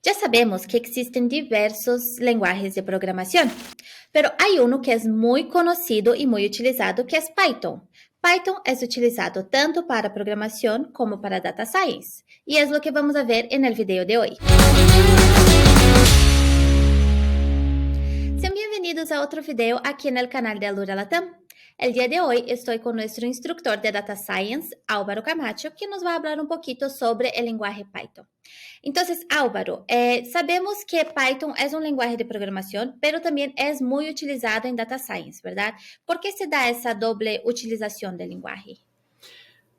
Ya sabemos que existen diversos lenguajes de programación, pero hay uno que es muy conocido y muy utilizado, que es Python. Python es utilizado tanto para programación como para data science, y es lo que vamos a ver en el video de hoy. Sean bienvenidos a otro video aquí en el canal de Alura Latam. El día de hoy estoy con nuestro instructor de Data Science, Álvaro Camacho, que nos va a hablar un poquito sobre el lenguaje Python. Entonces, Álvaro, sabemos que Python es un lenguaje de programación, pero también es muy utilizado en Data Science, ¿verdad? ¿Por qué se da esa doble utilización del lenguaje?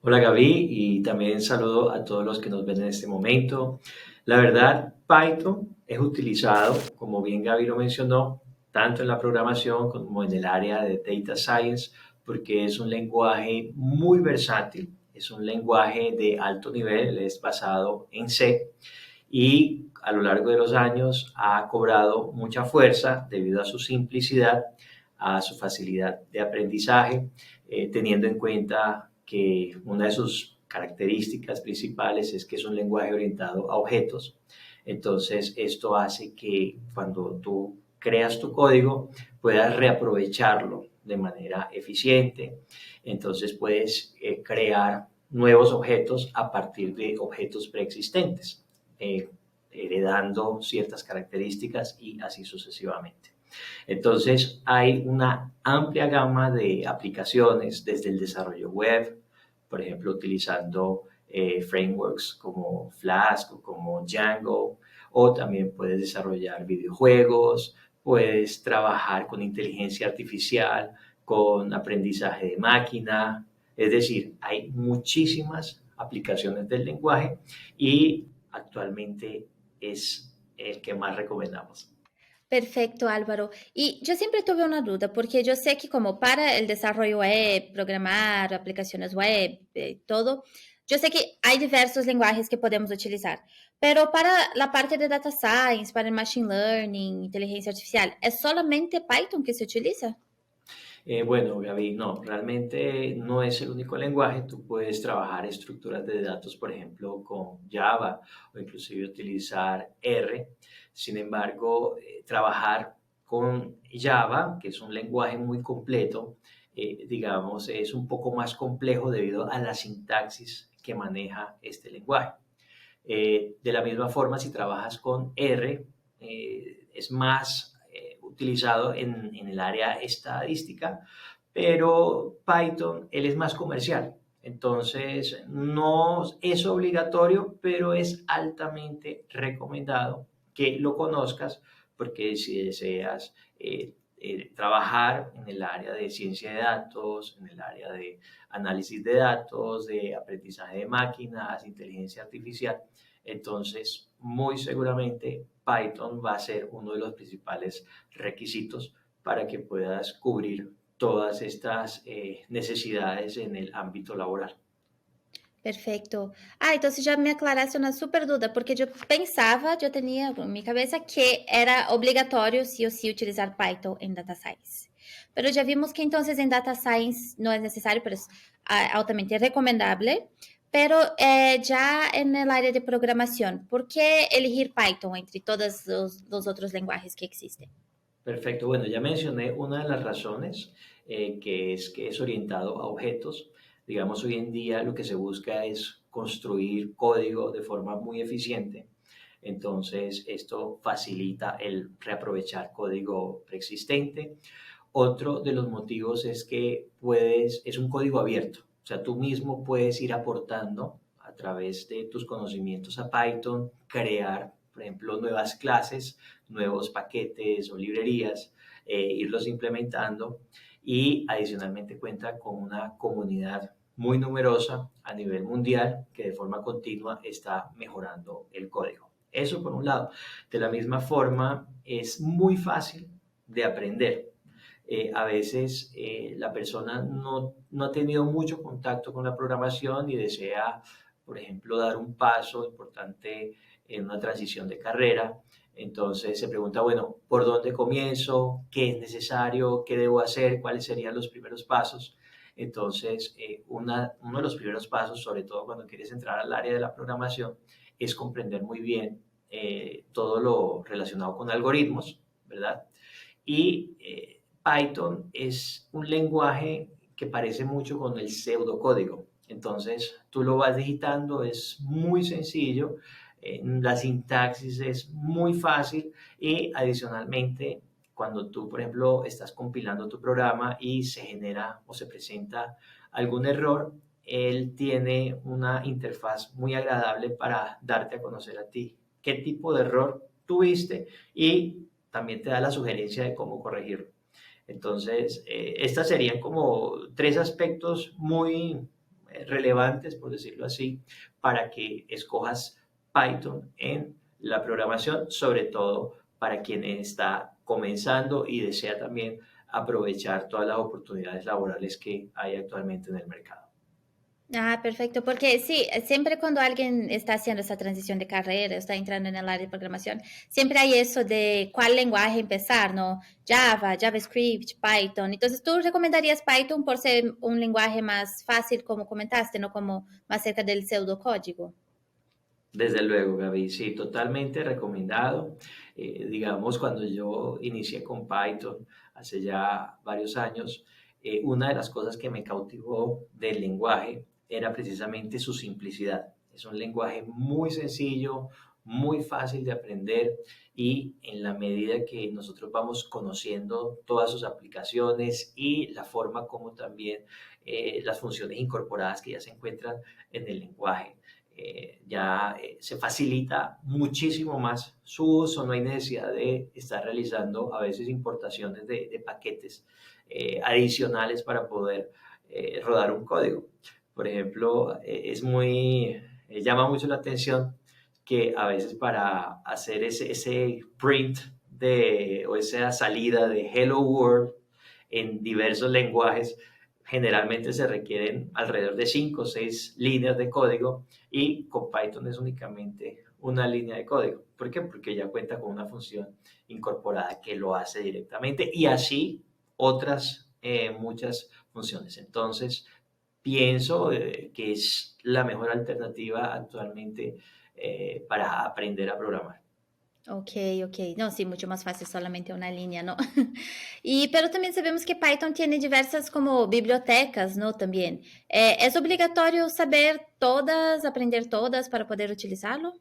Hola Gaby y también saludo a todos los que nos ven en este momento. La verdad, Python es utilizado, como bien Gaby lo mencionó, tanto en la programación como en el área de Data Science, porque es un lenguaje muy versátil, es un lenguaje de alto nivel, es basado en C y a lo largo de los años ha cobrado mucha fuerza debido a su simplicidad, a su facilidad de aprendizaje, teniendo en cuenta que una de sus características principales es que es un lenguaje orientado a objetos. Entonces, esto hace que cuando tú creas tu código puedas reaprovecharlo de manera eficiente. Entonces, puedes crear nuevos objetos a partir de objetos preexistentes, heredando ciertas características y así sucesivamente. Entonces, hay una amplia gama de aplicaciones desde el desarrollo web, por ejemplo, utilizando frameworks como Flask o como Django, o también puedes desarrollar videojuegos, puedes trabajar con inteligencia artificial, con aprendizaje de máquina, es decir, hay muchísimas aplicaciones del lenguaje y actualmente es el que más recomendamos. Perfecto, Álvaro. Y yo siempre tuve una duda, porque yo sé que como para el desarrollo web, programar aplicaciones web, todo, yo sé que hay diversos lenguajes que podemos utilizar, pero para la parte de data science, para el machine learning, inteligencia artificial, ¿es solamente Python que se utiliza? Bueno, Gaby, no, realmente no es el único lenguaje. Tú puedes trabajar estructuras de datos, por ejemplo, con Java o inclusive utilizar R. Sin embargo, trabajar con Java, que es un lenguaje muy completo, digamos, es un poco más complejo debido a la sintaxis que maneja este lenguaje. De la misma forma, si trabajas con R, es más utilizado en el área estadística, pero Python, él es más comercial. Entonces, no es obligatorio, pero es altamente recomendado que lo conozcas porque si deseas trabajar en el área de ciencia de datos, en el área de análisis de datos, de aprendizaje de máquinas, inteligencia artificial, entonces muy seguramente Python va a ser uno de los principales requisitos para que puedas cubrir todas estas necesidades en el ámbito laboral. Perfecto. Entonces já me aclaraste uma super dúvida, porque eu pensava, eu tinha em minha cabeça que era obrigatório, sí o sí, utilizar Python em Data Science. Pero já vimos que entonces em Data Science não é necessário, pero es altamente recomendable. Pero já en el área de programación, ¿por qué elegir Python entre todos los otros lenguajes que existen? Perfecto, bueno, ya mencioné una de las razones que es orientado a objetos. Digamos, hoy en día lo que se busca es construir código de forma muy eficiente. Entonces, esto facilita el reaprovechar código preexistente. Otro de los motivos es que es un código abierto. O sea, tú mismo puedes ir aportando a través de tus conocimientos a Python, crear, por ejemplo, nuevas clases, nuevos paquetes o librerías, irlos implementando y adicionalmente cuenta con una comunidad muy numerosa a nivel mundial que de forma continua está mejorando el código. Eso por un lado. De la misma forma, es muy fácil de aprender. A veces la persona no ha tenido mucho contacto con la programación y desea, por ejemplo, dar un paso importante en una transición de carrera. Entonces se pregunta, bueno, ¿por dónde comienzo? ¿Qué es necesario? ¿Qué debo hacer? ¿Cuáles serían los primeros pasos? Entonces, uno de los primeros pasos, sobre todo cuando quieres entrar al área de la programación, es comprender muy bien todo lo relacionado con algoritmos, ¿verdad? Y Python es un lenguaje que parece mucho con el pseudocódigo. Entonces, tú lo vas digitando, es muy sencillo, la sintaxis es muy fácil y adicionalmente, cuando tú, por ejemplo, estás compilando tu programa y se genera o se presenta algún error, él tiene una interfaz muy agradable para darte a conocer a ti qué tipo de error tuviste y también te da la sugerencia de cómo corregirlo. Entonces, estas serían como tres aspectos muy relevantes, por decirlo así, para que escojas Python en la programación, sobre todo para quien está comenzando y desea también aprovechar todas las oportunidades laborales que hay actualmente en el mercado. Ah, perfecto, porque sí, siempre cuando alguien está haciendo esa transición de carrera, está entrando en el área de programación, siempre hay eso de cuál lenguaje empezar, ¿no? Java, JavaScript, Python. Entonces, ¿tú recomendarías Python por ser un lenguaje más fácil, como comentaste, no como más cerca del pseudocódigo? Desde luego, Gaby, sí, totalmente recomendado. Digamos, cuando yo inicié con Python hace ya varios años, una de las cosas que me cautivó del lenguaje era precisamente su simplicidad. Es un lenguaje muy sencillo, muy fácil de aprender y en la medida que nosotros vamos conociendo todas sus aplicaciones y la forma como también las funciones incorporadas que ya se encuentran en el lenguaje ya se facilita muchísimo más su uso, no hay necesidad de estar realizando a veces importaciones de paquetes adicionales para poder rodar un código. Por ejemplo, llama mucho la atención que a veces para hacer ese print o esa salida de Hello World en diversos lenguajes, generalmente se requieren alrededor de 5 o 6 líneas de código y con Python es únicamente una línea de código. ¿Por qué? Porque ya cuenta con una función incorporada que lo hace directamente y así otras muchas funciones. Entonces, pienso que es la mejor alternativa actualmente para aprender a programar. Ok, ok. No, sí, mucho más fácil solamente una línea, ¿no? Y, pero también sabemos que Python tiene diversas como bibliotecas, ¿no? También. ¿Es obligatorio saber todas, aprender todas para poder utilizarlo?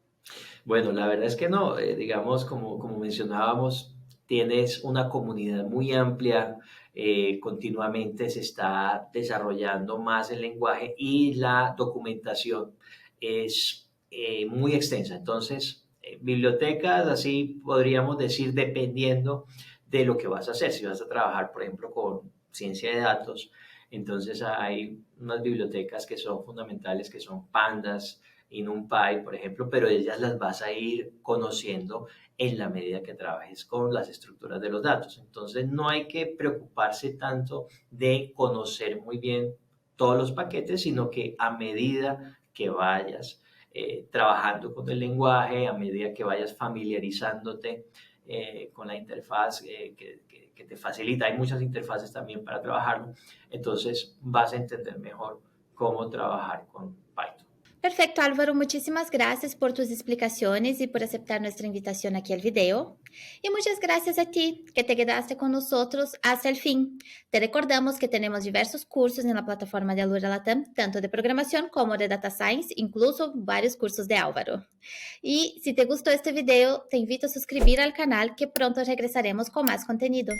Bueno, la verdad es que no, digamos, como mencionábamos, tienes una comunidad muy amplia, continuamente se está desarrollando más el lenguaje y la documentación es muy extensa. Entonces, bibliotecas, así podríamos decir, dependiendo de lo que vas a hacer. Si vas a trabajar, por ejemplo, con ciencia de datos, entonces hay unas bibliotecas que son fundamentales, que son Pandas, NumPy, por ejemplo, pero ellas las vas a ir conociendo en la medida que trabajes con las estructuras de los datos. Entonces, no hay que preocuparse tanto de conocer muy bien todos los paquetes, sino que a medida que vayas trabajando con el lenguaje, a medida que vayas familiarizándote con la interfaz que te facilita, hay muchas interfaces también para trabajarlo, entonces vas a entender mejor cómo trabajar con Python. Perfecto, Álvaro. Muchísimas gracias por tus explicaciones y por aceptar nuestra invitación aquí al video. Y muchas gracias a ti que te quedaste con nosotros hasta el fin. Te recordamos que tenemos diversos cursos en la plataforma de Alura Latam, tanto de programación como de data science, incluso varios cursos de Álvaro. Y si te gustó este video, te invito a suscribir al canal que pronto regresaremos con más contenido.